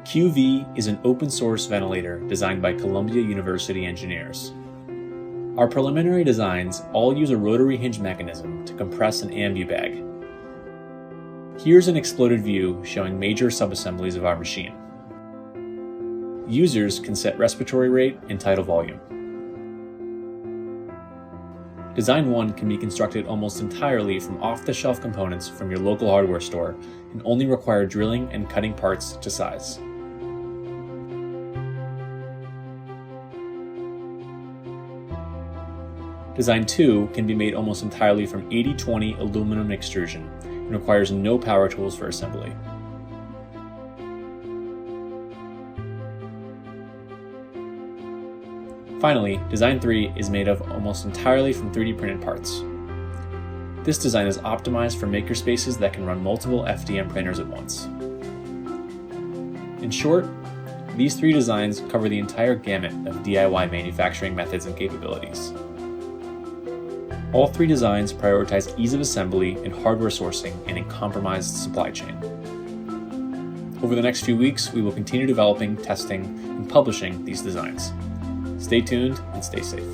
QV is an open-source ventilator designed by Columbia University engineers. Our preliminary designs all use a rotary hinge mechanism to compress an ambu bag. Here's an exploded view showing major subassemblies of our machine. Users can set respiratory rate and tidal volume. Design 1 can be constructed almost entirely from off-the-shelf components from your local hardware store and only require drilling and cutting parts to size. Design 2 can be made almost entirely from 80/20 aluminum extrusion and requires no power tools for assembly. Finally, Design 3 is made of almost entirely from 3D printed parts. This design is optimized for makerspaces that can run multiple FDM printers at once. In short, these 3 designs cover the entire gamut of DIY manufacturing methods and capabilities. All 3 designs prioritize ease of assembly and hardware sourcing in a compromised supply chain. Over the next few weeks, we will continue developing, testing, and publishing these designs. Stay tuned and stay safe.